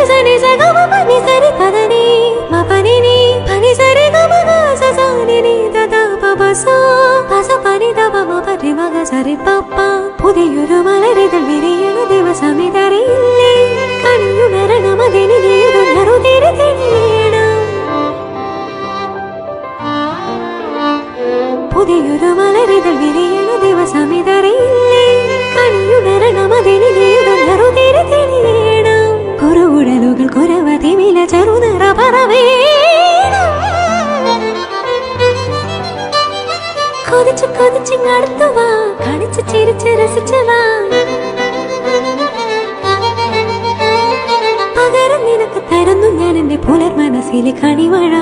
സനി സഗമ പനി സരി പദനി മപനി നീ പനി സരി ഗമ ഗ സനി നീ ദദ പബസ പസ പനി ദബ മപരി മഗ സരി പപ്പ പുതിയൊരു മലരിതൾ വിരിയണ ദിവസമിതറിയില്ലേ കണിയുണരണമതിനി നീയൊരു തിരി തെളിയണം പുതിയൊരു മലരിതൾ വിരിയണ ദിവസമിതറിയില്ലേ കണിയുണരണമതിനി നീയൊരു തിരി തെളിയണം കുറുകുടലുകൾ കുരവതി വില ചെറുനിറ പറവേണം കൊതിച്ചു കൊതിച്ചിങ്ങടുത്തു വാ കണിച്ചു ചിരിച്ച് രസിച്ചു വാ പകരം നിനക്ക് തരുന്നു ഞാൻ എന്റെ പുലർ മനസ്സിലെ കണിമഴ